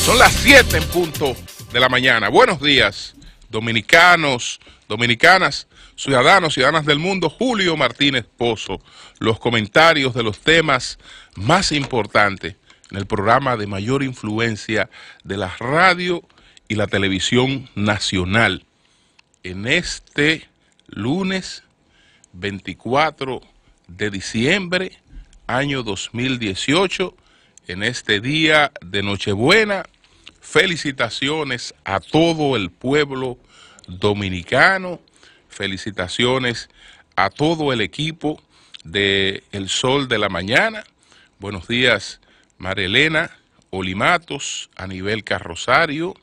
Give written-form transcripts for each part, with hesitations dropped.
Son las 7 en punto de la mañana. Buenos días, dominicanos, dominicanas, ciudadanos, ciudadanas del mundo. Julio Martínez Pozo, los comentarios de los temas más importantes en el programa de mayor influencia de la radio y la televisión nacional. En este lunes 24 de diciembre, año 2018, en este día de Nochebuena, felicitaciones a todo el pueblo dominicano, felicitaciones a todo el equipo de El Sol de la Mañana. Buenos días, María Elena Olimatos, Anibel Carrosario,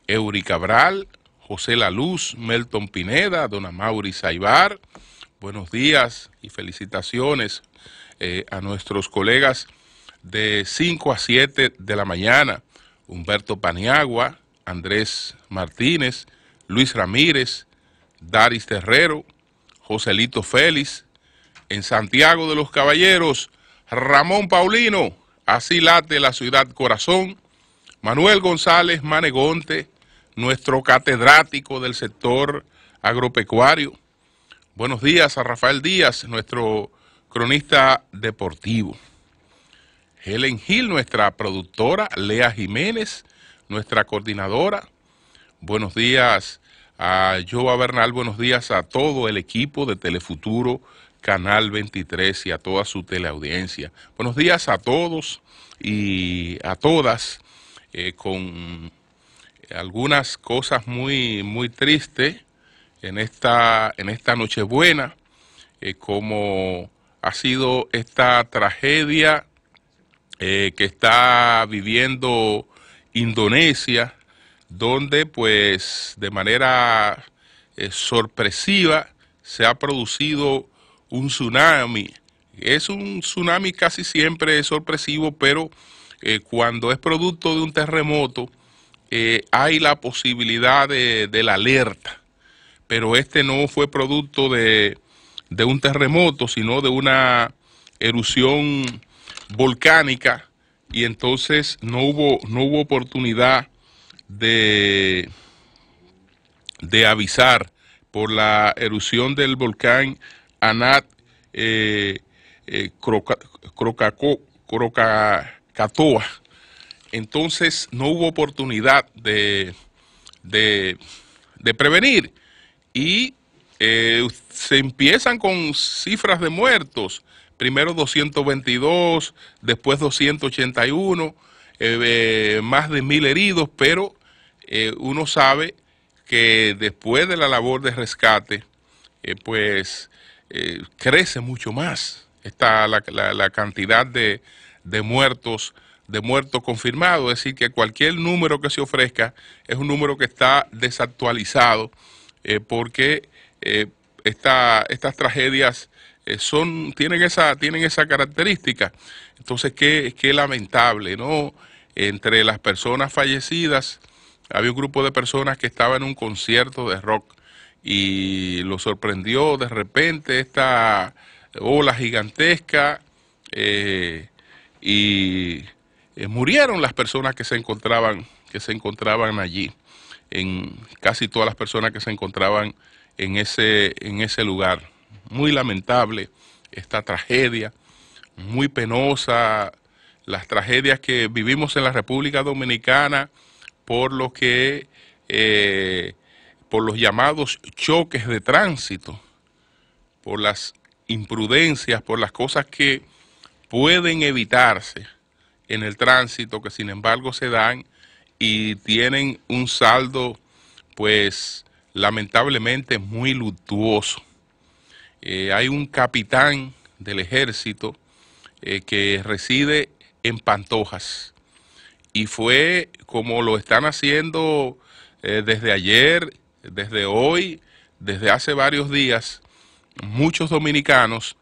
Eury Cabral, José La Luz, Melton Pineda, Dona Mauri Saibar. Buenos días y felicitaciones a nuestros colegas de 5 a 7 de la mañana, Humberto Paniagua, Andrés Martínez, Luis Ramírez, Daris Terrero, Joselito Félix, en Santiago de los Caballeros, Ramón Paulino, así late la ciudad corazón, Manuel González Manegonte, nuestro catedrático del sector agropecuario. Buenos días a Rafael Díaz, nuestro cronista deportivo. Helen Gil, nuestra productora, Lea Jiménez, nuestra coordinadora. Buenos días a Joa Bernal, buenos días a todo el equipo de Telefuturo, Canal 23 y a toda su teleaudiencia. Buenos días a todos y a todas, con algunas cosas muy tristes en esta Nochebuena, como ha sido esta tragedia que está viviendo Indonesia, donde pues de manera sorpresiva se ha producido un tsunami. Es un tsunami casi siempre sorpresivo, pero cuando es producto de un terremoto hay la posibilidad de la alerta, pero este no fue producto de un terremoto, sino de una erupción volcánica, y entonces no hubo oportunidad de avisar por la erupción del volcán Anat Krakatoa. Entonces no hubo oportunidad de prevenir, y se empiezan con cifras de muertos. Primero 222, después 281, más de 1000 heridos, pero uno sabe que después de la labor de rescate, crece mucho más la cantidad de muertos confirmados. Es decir, que cualquier número que se ofrezca es un número que está desactualizado, porque estas tragedias tienen esa característica. Entonces, qué lamentable, ¿no? Entre las personas fallecidas había un grupo de personas que estaba en un concierto de rock y lo sorprendió de repente esta ola gigantesca, y murieron las personas que se encontraban allí, en casi todas las personas que se encontraban en ese lugar. Muy lamentable esta tragedia, muy penosa, las tragedias que vivimos en la República Dominicana por los llamados choques de tránsito, por las imprudencias, por las cosas que pueden evitarse en el tránsito, que sin embargo se dan y tienen un saldo, pues lamentablemente muy luctuoso. Hay un capitán del ejército que reside en Pantojas, y fue como lo están haciendo desde ayer, desde hoy, desde hace varios días, muchos dominicanos,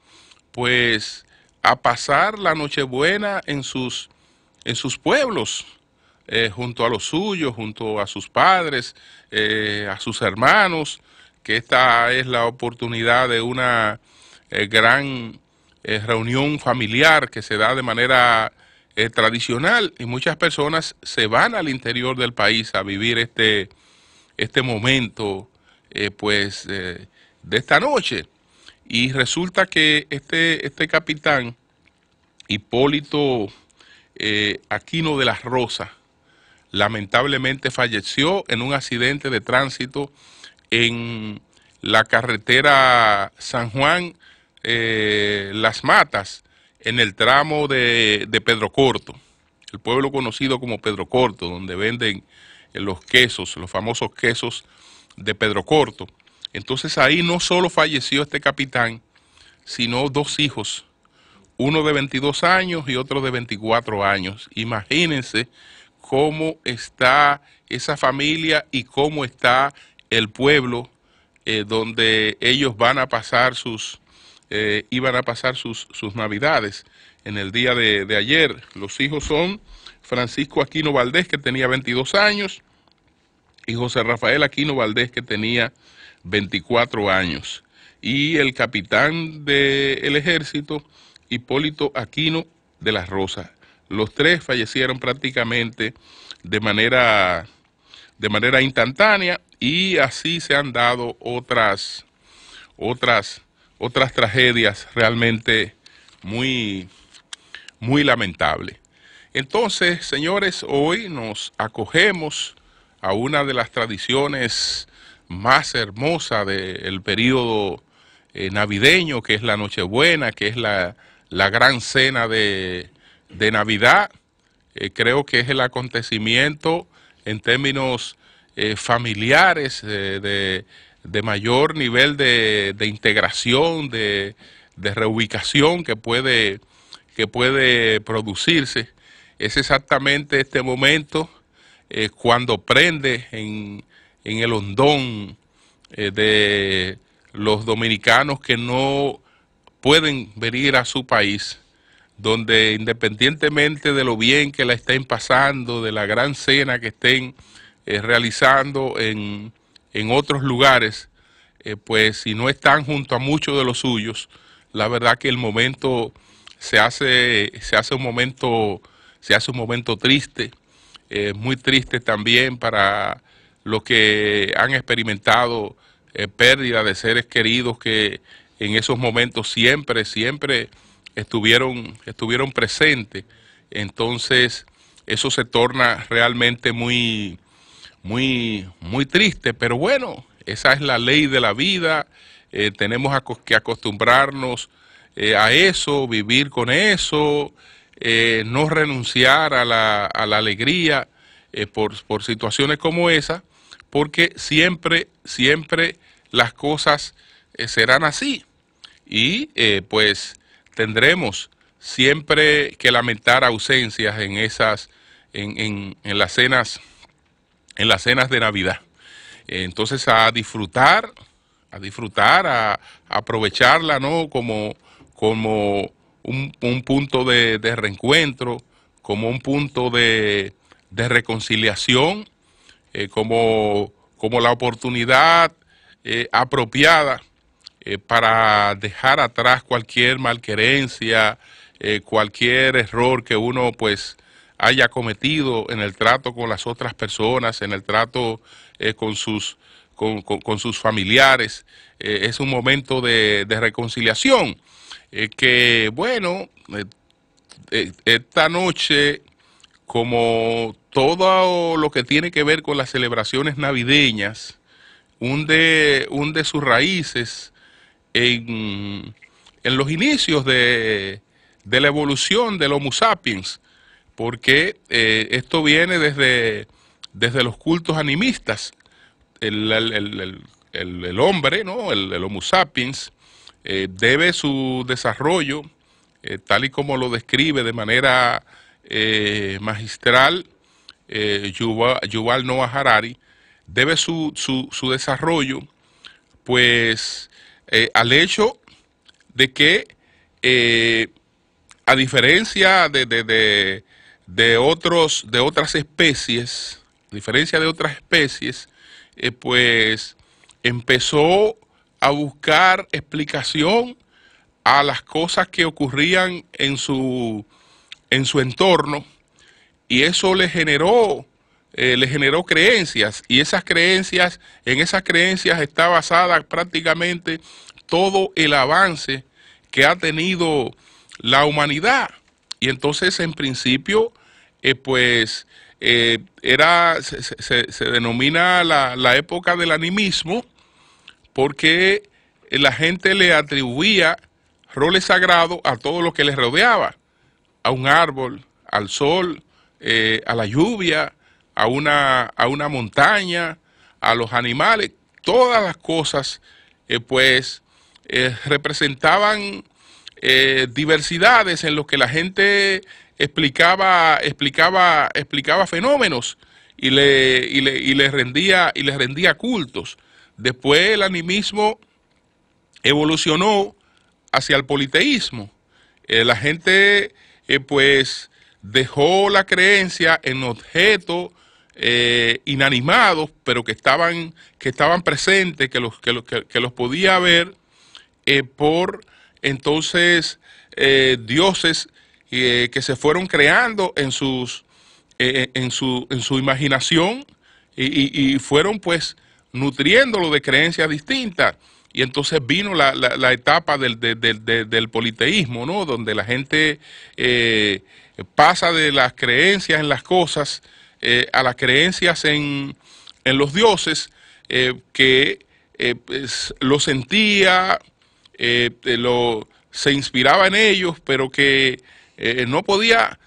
pues a pasar la Nochebuena en sus pueblos, junto a los suyos, junto a sus padres, a sus hermanos, que esta es la oportunidad de una gran reunión familiar que se da de manera tradicional, y muchas personas se van al interior del país a vivir este momento de esta noche. Y resulta que este capitán Hipólito Aquino de las Rosas lamentablemente falleció en un accidente de tránsito en la carretera San Juan Las Matas, en el tramo de Pedro Corto, el pueblo conocido como Pedro Corto, donde venden los quesos, los famosos quesos de Pedro Corto. Entonces ahí no solo falleció este capitán, sino dos hijos, uno de 22 años y otro de 24 años. Imagínense cómo está esa familia y cómo está el pueblo donde ellos van a pasar iban a pasar sus navidades en el día de ayer. Los hijos son Francisco Aquino Valdés, que tenía 22 años, y José Rafael Aquino Valdés, que tenía 24 años. Y el capitán del ejército, Hipólito Aquino de las Rosas. Los tres fallecieron prácticamente de manera instantánea, y así se han dado otras tragedias realmente muy lamentables. Entonces, señores, hoy nos acogemos a una de las tradiciones más hermosas del periodo navideño, que es la Nochebuena, que es la gran cena de Navidad. Creo que es el acontecimiento en términos familiares de mayor nivel de integración, de reubicación que puede producirse. Es exactamente este momento cuando prende en el hondón de los dominicanos que no pueden venir a su país, donde independientemente de lo bien que la estén pasando, de la gran cena que estén realizando en otros lugares, pues si no están junto a muchos de los suyos, la verdad que el momento se hace un momento triste, muy triste también para los que han experimentado pérdida de seres queridos que en esos momentos siempre estuvieron presentes. Entonces eso se torna realmente muy triste, pero bueno, esa es la ley de la vida. Tenemos que acostumbrarnos a eso, vivir con eso, no renunciar a la alegría por situaciones como esa, porque siempre las cosas serán así, y pues tendremos siempre que lamentar ausencias en las cenas de Navidad. Entonces a disfrutar, a aprovecharla, ¿no? Como un punto de reencuentro, como un punto de reconciliación, como la oportunidad apropiada para dejar atrás cualquier malquerencia, cualquier error que uno pues haya cometido en el trato con las otras personas, en el trato con sus familiares. Es un momento de reconciliación que, bueno, esta noche, como todo lo que tiene que ver con las celebraciones navideñas, hunde sus raíces en los inicios de la evolución del Homo sapiens, porque esto viene desde los cultos animistas. El hombre, ¿no? El Homo sapiens, debe su desarrollo, tal y como lo describe de manera magistral Yuval Noah Harari, debe su desarrollo pues al hecho de que a diferencia de otras especies, pues empezó a buscar explicación a las cosas que ocurrían en su en su entorno, y eso le generó creencias, y en esas creencias está basada prácticamente todo el avance que ha tenido la humanidad. Y entonces, en principio, se denomina la época del animismo, porque la gente le atribuía roles sagrados a todo lo que les rodeaba, a un árbol, al sol, a la lluvia, a una montaña, a los animales. Todas las cosas representaban diversidades en lo que la gente explicaba fenómenos y le rendía cultos. Después el animismo evolucionó hacia el politeísmo. La gente dejó la creencia en objetos inanimados, pero que estaban presentes, que los podía ver por entonces dioses que se fueron creando en su imaginación, y fueron pues nutriéndolo de creencias distintas. Y entonces vino la etapa del politeísmo, ¿no? Donde la gente pasa de las creencias en las cosas a las creencias en los dioses, que lo sentía, se inspiraba en ellos, pero que no podía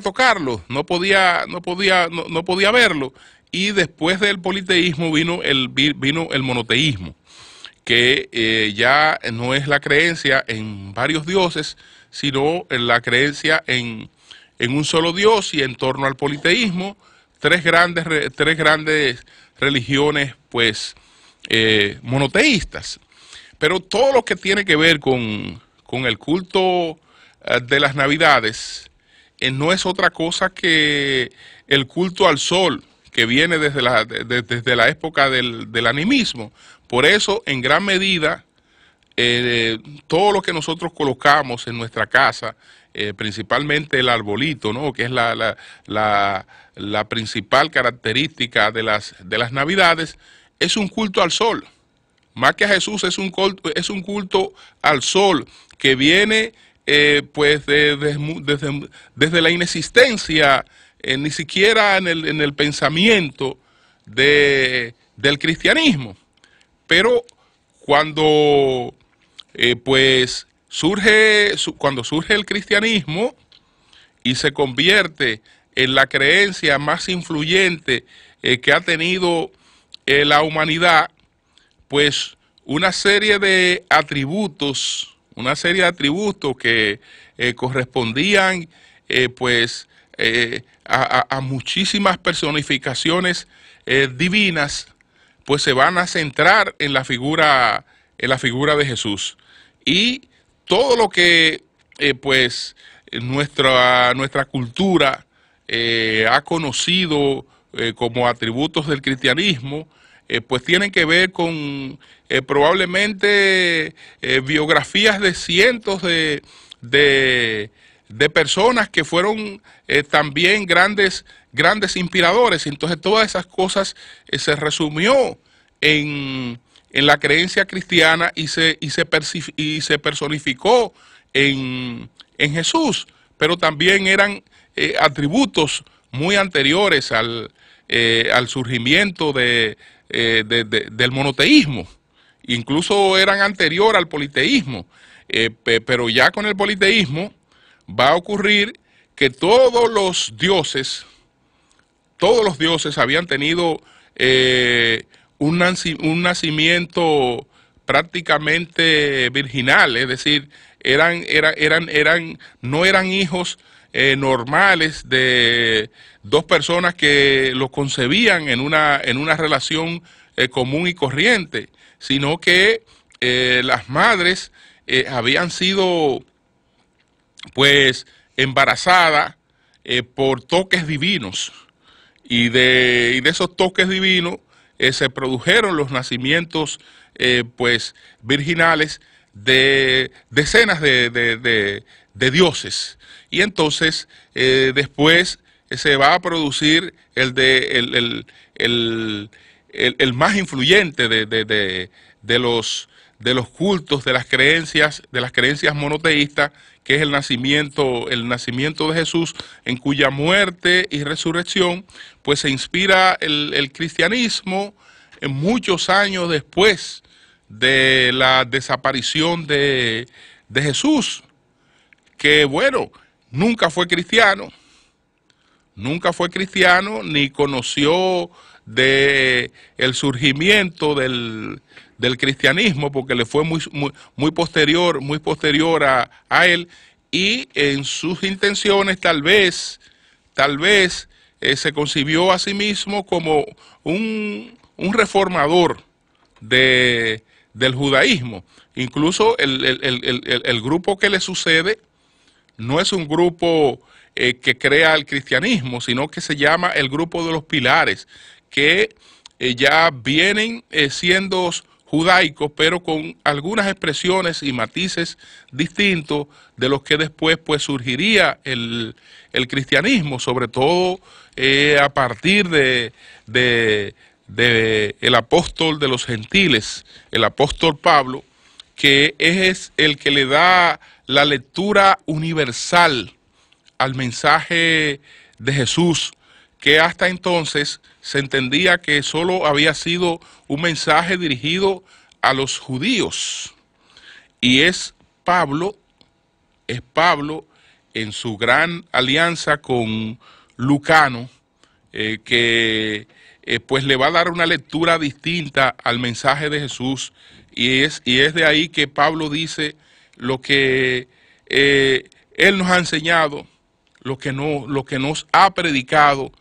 tocarlo, no podía verlo. Y después del politeísmo vino el monoteísmo, que ya no es la creencia en varios dioses, sino en la creencia en un solo Dios. Y en torno al politeísmo, tres grandes religiones pues monoteístas. Pero todo lo que tiene que ver con el culto de las Navidades no es otra cosa que el culto al sol, que viene desde la época del animismo. Por eso, en gran medida, todo lo que nosotros colocamos en nuestra casa, principalmente el arbolito, ¿no?, que es la principal característica de las Navidades, es un culto al sol. Más que a Jesús, es un culto al sol, que viene desde la inexistencia, ni siquiera en el pensamiento del cristianismo. Pero cuando surge el cristianismo y se convierte en la creencia más influyente que ha tenido la humanidad, pues una serie de atributos que correspondían a muchísimas personificaciones divinas, pues se van a centrar en la figura de Jesús. Y todo lo que nuestra cultura ha conocido como atributos del cristianismo, pues tienen que ver con probablemente biografías de cientos de personas que fueron también grandes inspiradores. Entonces todas esas cosas se resumió en la creencia cristiana y se personificó en Jesús. Pero también eran atributos muy anteriores al surgimiento del monoteísmo. Incluso eran anterior al politeísmo, pero ya con el politeísmo va a ocurrir que todos los dioses habían tenido un nacimiento prácticamente virginal, es decir, no eran hijos normales de dos personas que los concebían en una relación común y corriente, sino que las madres habían sido pues embarazadas por toques divinos, y de esos toques divinos se produjeron los nacimientos pues virginales de decenas de dioses. y entonces después se va a producir el más influyente de los cultos, de las creencias monoteístas, que es el nacimiento de Jesús, en cuya muerte y resurrección pues se inspira el cristianismo en muchos años después de la desaparición de Jesús, que bueno, nunca fue cristiano, ni conoció de el surgimiento del cristianismo, porque le fue muy posterior a él, y en sus intenciones tal vez se concibió a sí mismo como un reformador del judaísmo. Incluso el grupo que le sucede no es un grupo que crea el cristianismo, sino que se llama el grupo de los pilares, que ya vienen siendo judaicos, pero con algunas expresiones y matices distintos de los que después pues surgiría el cristianismo, sobre todo a partir de el apóstol de los gentiles, el apóstol Pablo, que es el que le da la lectura universal al mensaje de Jesús, que hasta entonces se entendía que solo había sido un mensaje dirigido a los judíos. Y es Pablo en su gran alianza con Lucano, que pues le va a dar una lectura distinta al mensaje de Jesús, y es de ahí que Pablo dice lo que él nos ha enseñado, lo que nos ha predicado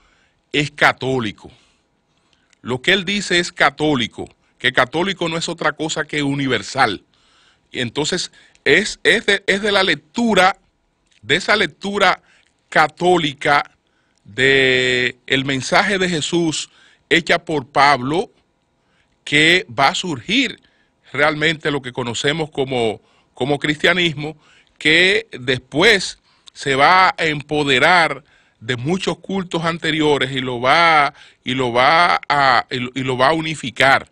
es católico. Lo que él dice es católico, que católico no es otra cosa que universal. Y entonces es de la lectura, de esa lectura católica del mensaje de Jesús hecha por Pablo, que va a surgir realmente lo que conocemos como cristianismo, que después se va a empoderar de muchos cultos anteriores y lo va a unificar.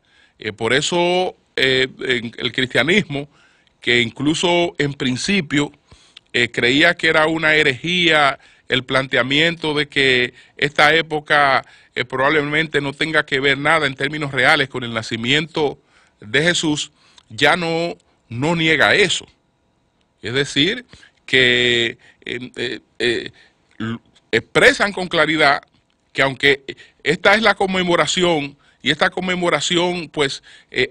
Por eso el cristianismo, que incluso en principio creía que era una herejía el planteamiento de que esta época probablemente no tenga que ver nada en términos reales con el nacimiento de Jesús, ya no niega eso. Es decir, que expresan con claridad que aunque esta es la conmemoración, y esta conmemoración pues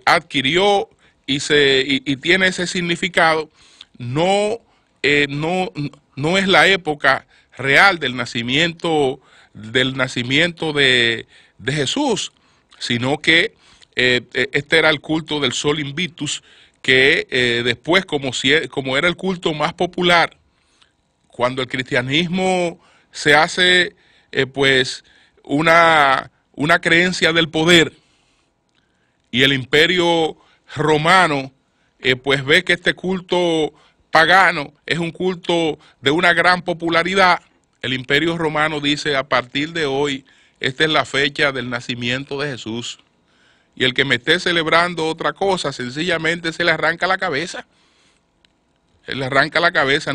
adquirió y tiene ese significado, no es la época real del nacimiento de Jesús, sino que este era el culto del Sol Invictus, que después, como era el culto más popular, cuando el cristianismo se hace pues una creencia del poder, y el imperio romano pues ve que este culto pagano es un culto de una gran popularidad, el imperio romano dice: a partir de hoy, esta es la fecha del nacimiento de Jesús, y el que me esté celebrando otra cosa, sencillamente se le arranca la cabeza. Él le arranca la cabeza.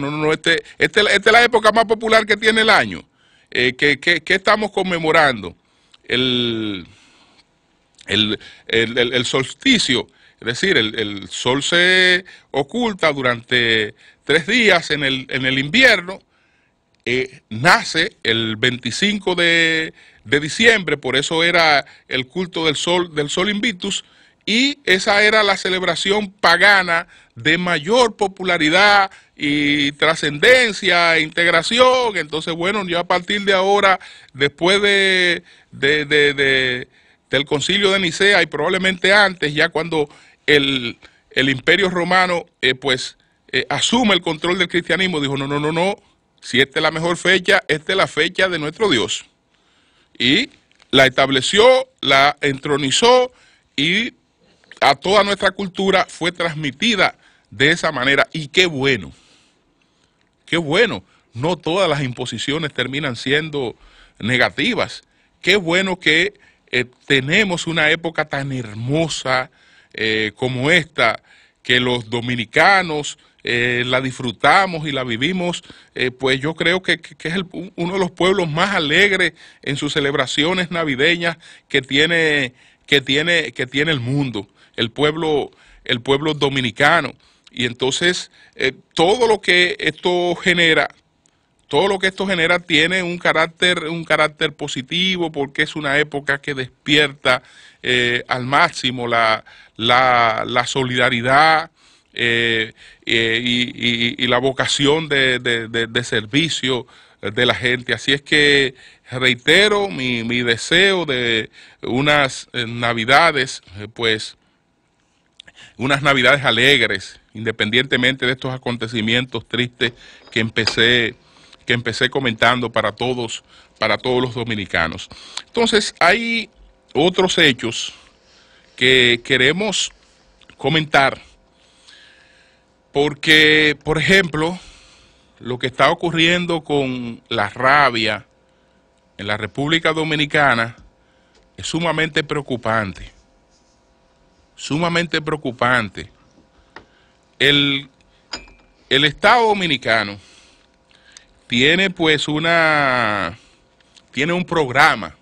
Esta es la época más popular que tiene el año. ¿Qué estamos conmemorando? El solsticio, es decir, el sol se oculta durante 3 días en el invierno, nace el 25 de diciembre, por eso era el culto del Sol Invictus, y esa era la celebración pagana de mayor popularidad y trascendencia e integración. Entonces, bueno, ya a partir de ahora, después del concilio de Nicea, y probablemente antes, ya cuando el imperio romano asume el control del cristianismo, dijo: no, si esta es la mejor fecha, esta es la fecha de nuestro Dios. Y la estableció, la entronizó, y a toda nuestra cultura fue transmitida de esa manera. Y qué bueno no todas las imposiciones terminan siendo negativas. Qué bueno que tenemos una época tan hermosa como esta, que los dominicanos la disfrutamos y la vivimos, pues yo creo que es uno de los pueblos más alegres en sus celebraciones navideñas que tiene el mundo, el pueblo dominicano. Y entonces todo lo que esto genera tiene un carácter positivo, porque es una época que despierta al máximo la solidaridad y la vocación de servicio de la gente. Así es que reitero mi deseo de unas navidades, pues unas navidades alegres, independientemente de estos acontecimientos tristes que empecé comentando para todos los dominicanos. Entonces, hay otros hechos que queremos comentar, porque, por ejemplo, lo que está ocurriendo con la rabia en la República Dominicana es sumamente preocupante. Sumamente preocupante. El Estado Dominicano tiene pues tiene un programa.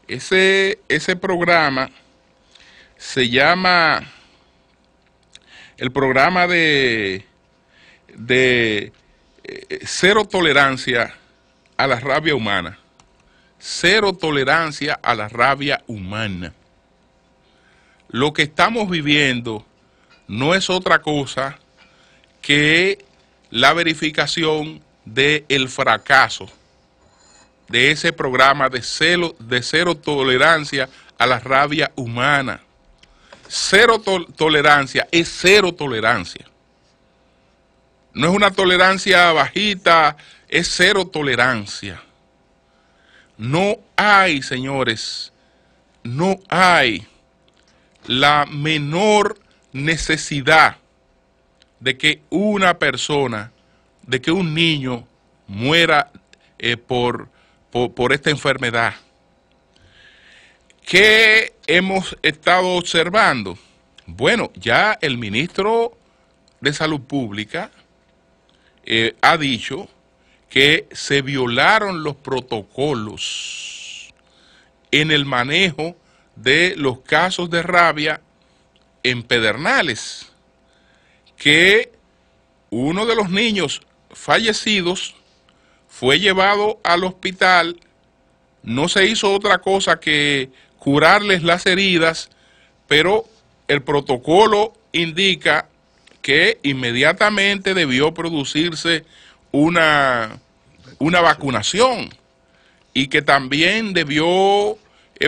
Ese programa se llama el programa de cero tolerancia a la rabia humana. Cero tolerancia a la rabia humana. Lo que estamos viviendo no es otra cosa que la verificación del fracaso de ese programa de cero tolerancia a la rabia humana. Cero tolerancia es cero tolerancia. No es una tolerancia bajita, es cero tolerancia. No hay, señores, no hay la menor necesidad de que una persona, de que un niño muera por esta enfermedad. ¿Qué hemos estado observando? Bueno, ya el ministro de Salud Pública ha dicho que se violaron los protocolos en el manejo de los casos de rabia en Pedernales, que uno de los niños fallecidos fue llevado al hospital, no se hizo otra cosa que curarles las heridas, pero el protocolo indica que inmediatamente debió producirse una vacunación y que también debió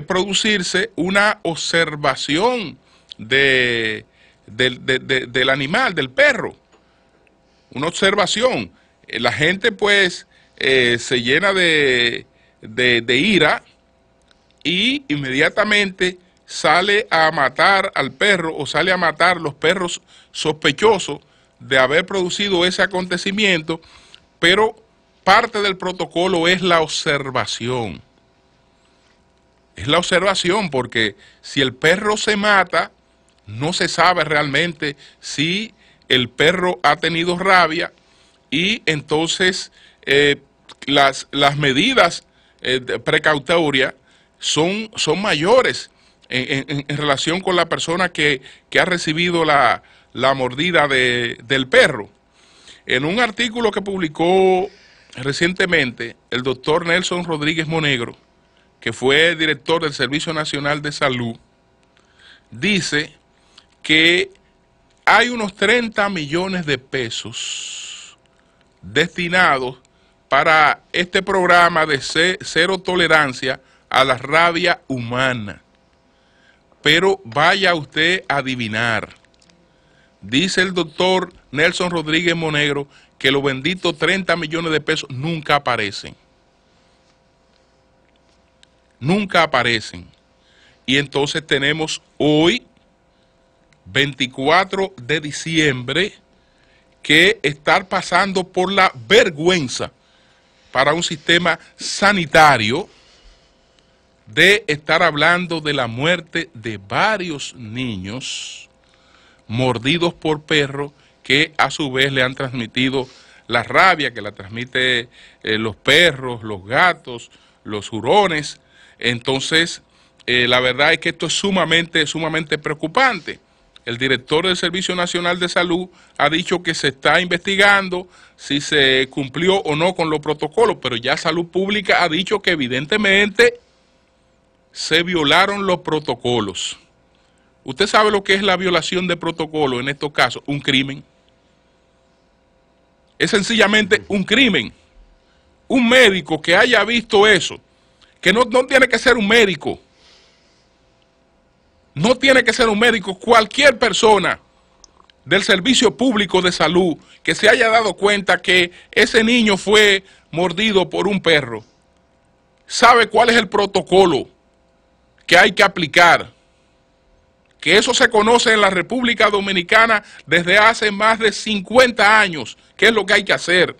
producirse una observación del animal, del perro, una observación. La gente pues se llena de ira y inmediatamente sale a matar al perro o sale a matar los perros sospechosos de haber producido ese acontecimiento, pero parte del protocolo es la observación. Es la observación, porque si el perro se mata, no se sabe realmente si el perro ha tenido rabia, y entonces las medidas precautorias son mayores en relación con la persona que ha recibido la mordida del perro. En un artículo que publicó recientemente el doctor Nelson Rodríguez Monegro, que fue director del Servicio Nacional de Salud, dice que hay unos 30 millones de pesos destinados para este programa de cero tolerancia a la rabia humana. Pero vaya usted a adivinar. Dice el doctor Nelson Rodríguez Monegro que los benditos 30 millones de pesos nunca aparecen. Nunca aparecen. Y entonces tenemos hoy, 24 de diciembre, que estar pasando por la vergüenza para un sistema sanitario de estar hablando de la muerte de varios niños mordidos por perros que a su vez le han transmitido la rabia que la transmite los perros, los gatos, los hurones. Entonces, la verdad es que esto es sumamente preocupante. El director del Servicio Nacional de Salud ha dicho que se está investigando si se cumplió o no con los protocolos, pero ya Salud Pública ha dicho que evidentemente se violaron los protocolos. ¿Usted sabe lo que es la violación de protocolo en estos casos? Un crimen. Es sencillamente un crimen. Un médico que haya visto eso, que no tiene que ser un médico, no tiene que ser un médico, cualquier persona del servicio público de salud que se haya dado cuenta que ese niño fue mordido por un perro, sabe cuál es el protocolo que hay que aplicar, que eso se conoce en la República Dominicana desde hace más de 50 años, qué es lo que hay que hacer.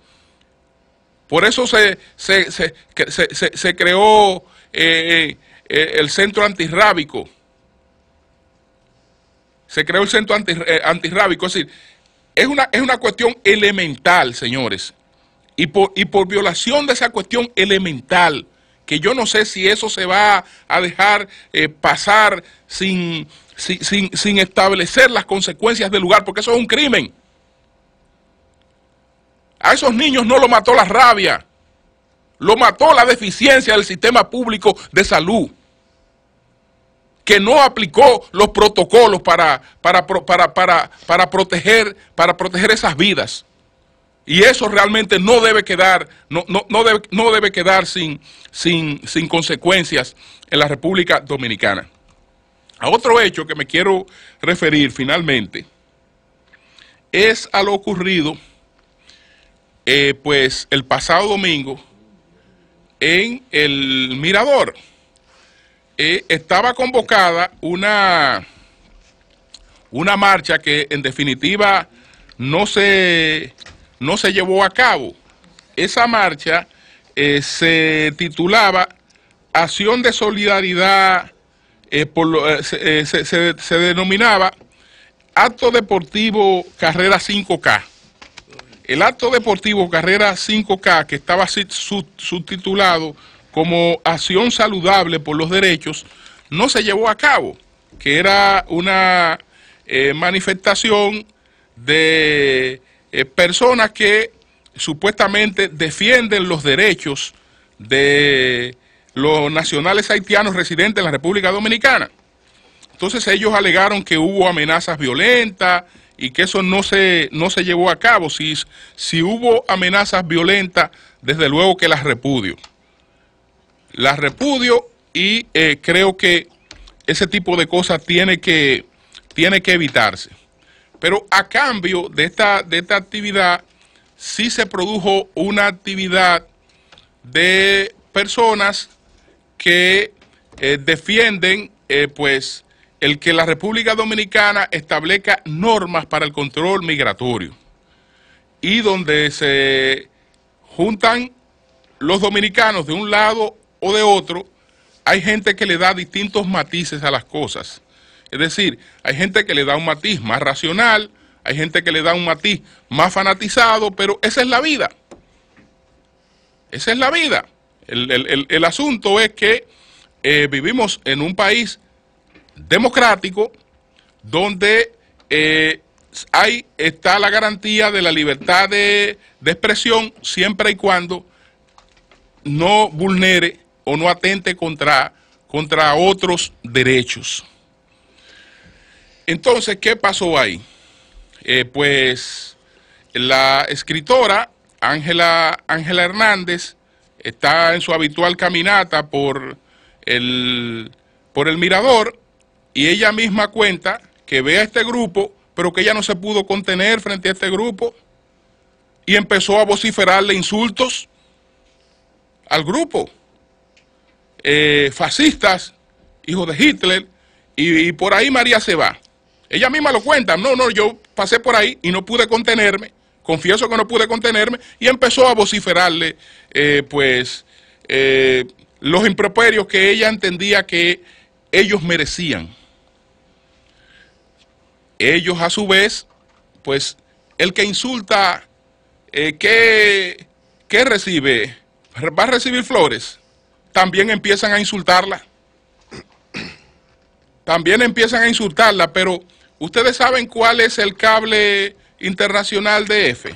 Por eso se creó el centro antirrábico. Se creó el centro antirrábico. Es decir, es una cuestión elemental, señores. Y por violación de esa cuestión elemental, que yo no sé si eso se va a dejar pasar sin establecer las consecuencias del lugar, porque eso es un crimen. A esos niños no lo mató la rabia, lo mató la deficiencia del sistema público de salud, que no aplicó los protocolos para proteger esas vidas. Y eso realmente no debe quedar, no debe quedar sin consecuencias en la República Dominicana. A otro hecho que me quiero referir finalmente es a lo ocurrido pues el pasado domingo en el Mirador. Estaba convocada una marcha que en definitiva no se llevó a cabo. Esa marcha se titulaba Acción de Solidaridad, se denominaba Acto Deportivo Carrera 5K. El acto deportivo Carrera 5K, que estaba subtitulado como Acción Saludable por los Derechos, no se llevó a cabo, que era una manifestación de personas que supuestamente defienden los derechos de los nacionales haitianos residentes en la República Dominicana. Entonces ellos alegaron que hubo amenazas violentas y que eso no se llevó a cabo. Si hubo amenazas violentas, desde luego que las repudio. Las repudio y creo que ese tipo de cosas tiene que evitarse. Pero a cambio de esta actividad, sí se produjo una actividad de personas que defienden pues el que la República Dominicana establezca normas para el control migratorio y donde se juntan los dominicanos de un lado o de otro. Hay gente que le da distintos matices a las cosas. Es decir, hay gente que le da un matiz más racional, hay gente que le da un matiz más fanatizado, pero esa es la vida. Esa es la vida. El asunto es que vivimos en un país democrático donde está la garantía de la libertad de expresión siempre y cuando no vulnere o no atente contra otros derechos. Entonces, ¿qué pasó ahí? Pues la escritora Ángela Hernández está en su habitual caminata por el Mirador y ella misma cuenta que ve a este grupo, pero que ella no se pudo contener frente a este grupo y empezó a vociferarle insultos al grupo. Fascistas, hijos de Hitler, y por ahí María se va. Ella misma lo cuenta, no, yo pasé por ahí y no pude contenerme, confieso que no pude contenerme, y empezó a vociferarle, los improperios que ella entendía que ellos merecían. Ellos, a su vez, pues, el que insulta, ¿qué recibe? ¿Va a recibir flores? También empiezan a insultarla. También empiezan a insultarla, pero ¿ustedes saben cuál es el cable internacional de F?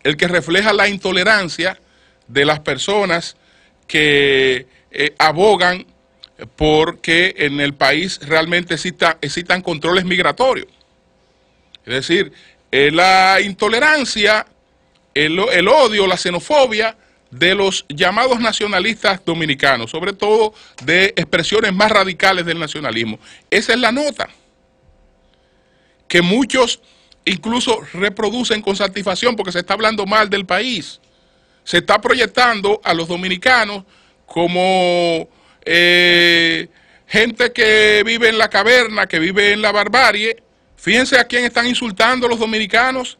El que refleja la intolerancia de las personas que abogan porque en el país realmente existan controles migratorios. Es decir, la intolerancia, el odio, la xenofobia de los llamados nacionalistas dominicanos, sobre todo de expresiones más radicales del nacionalismo. Esa es la nota que muchos incluso reproducen con satisfacción porque se está hablando mal del país. Se está proyectando a los dominicanos como gente que vive en la caverna, que vive en la barbarie. Fíjense a quién están insultando los dominicanos: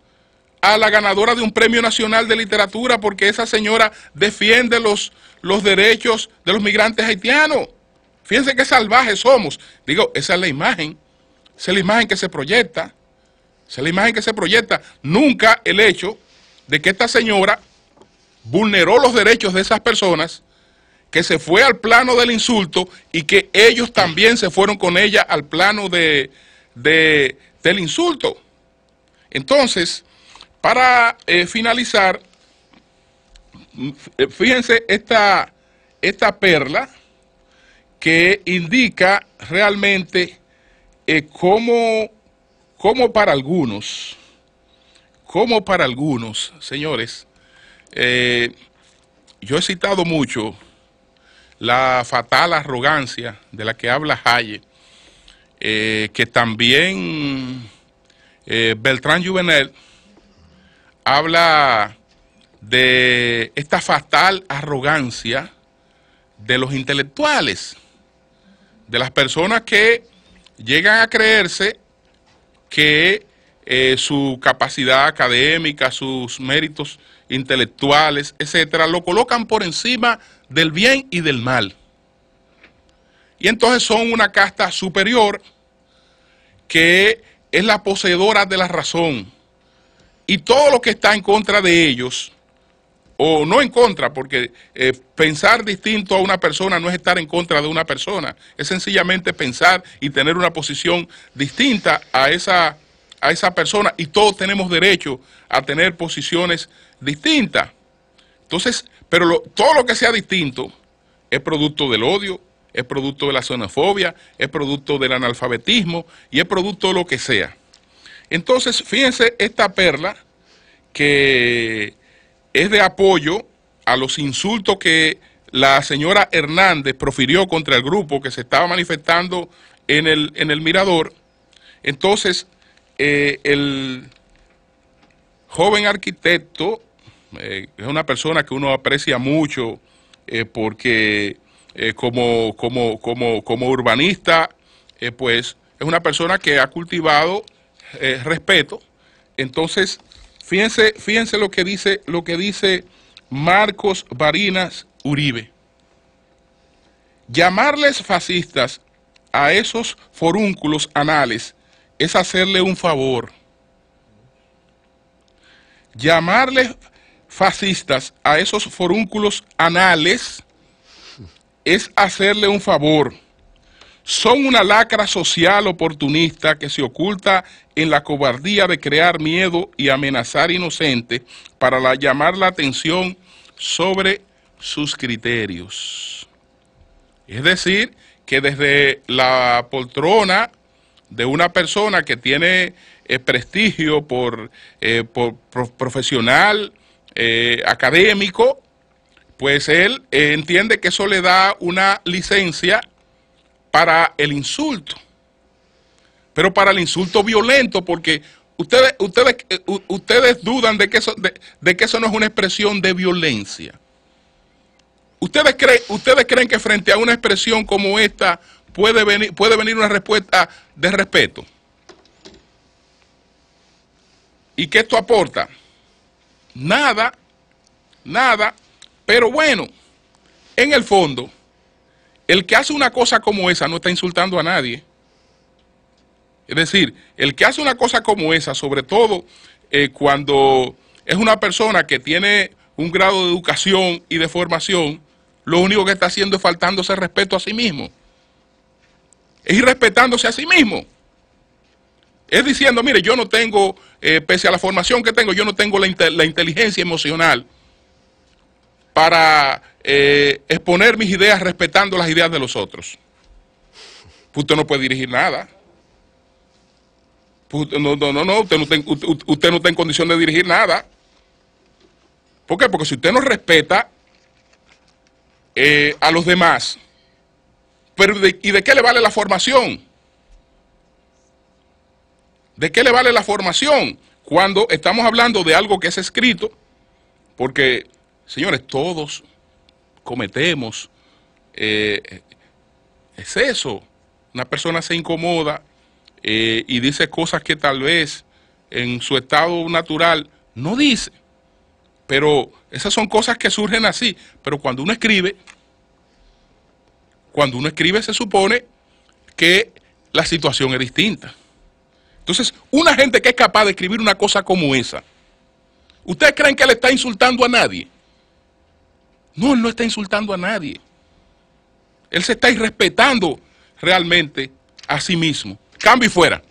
a la ganadora de un premio nacional de literatura, porque esa señora defiende los derechos de los migrantes haitianos. Fíjense qué salvajes somos. Digo, esa es la imagen que se proyecta. Esa es la imagen que se proyecta. Nunca el hecho de que esta señora vulneró los derechos de esas personas, que se fue al plano del insulto y que ellos también se fueron con ella al plano del insulto. Entonces, para finalizar, fíjense esta perla que indica realmente cómo para algunos, señores, yo he citado mucho la fatal arrogancia de la que habla Hayek, que también Bertrand Juvenel habla de esta fatal arrogancia de los intelectuales, de las personas que llegan a creerse que su capacidad académica, sus méritos intelectuales, etcétera, lo colocan por encima del bien y del mal. Y entonces son una casta superior que es la poseedora de la razón. Y todo lo que está en contra de ellos, o no en contra, porque pensar distinto a una persona no es estar en contra de una persona, es sencillamente pensar y tener una posición distinta a esa persona, y todos tenemos derecho a tener posiciones distintas. Entonces, pero todo lo que sea distinto es producto del odio, es producto de la xenofobia, es producto del analfabetismo y es producto de lo que sea. Entonces, fíjense esta perla que es de apoyo a los insultos que la señora Hernández profirió contra el grupo que se estaba manifestando en el Mirador. Entonces, el joven arquitecto es una persona que uno aprecia mucho porque como urbanista, pues es una persona que ha cultivado respeto. Entonces, fíjense lo que dice Marcos Barinas Uribe. Llamarles fascistas a esos forúnculos anales es hacerle un favor. Llamarles fascistas a esos forúnculos anales es hacerle un favor. Son una lacra social oportunista que se oculta en la cobardía de crear miedo y amenazar inocentes para llamar la atención sobre sus criterios. Es decir, que desde la poltrona de una persona que tiene prestigio por profesional, académico, pues él entiende que eso le da una licencia para el insulto, pero para el insulto violento, porque ustedes dudan de que eso no es una expresión de violencia. ¿Ustedes creen que frente a una expresión como esta puede venir una respuesta de respeto? ¿Y qué esto aporta? nada, nada, pero bueno, en el fondo, el que hace una cosa como esa no está insultando a nadie. Es decir, el que hace una cosa como esa, sobre todo cuando es una persona que tiene un grado de educación y de formación, lo único que está haciendo es faltándose respeto a sí mismo. Es irrespetándose a sí mismo. Es diciendo, mire, yo no tengo, pese a la formación que tengo, yo no tengo la inteligencia emocional para exponer mis ideas respetando las ideas de los otros. Usted no puede dirigir nada. Usted no está en condición de dirigir nada. ¿Por qué? Porque si usted no respeta a los demás, ¿y de qué le vale la formación? ¿De qué le vale la formación cuando estamos hablando de algo que es escrito? Porque, señores, todos cometemos exceso. Una persona se incomoda y dice cosas que tal vez en su estado natural no dice. Pero esas son cosas que surgen así. Pero cuando uno escribe se supone que la situación es distinta. Entonces, una gente que es capaz de escribir una cosa como esa, ¿ustedes creen que le está insultando a nadie? No, él no está insultando a nadie. Él se está irrespetando realmente a sí mismo. Cambio y fuera.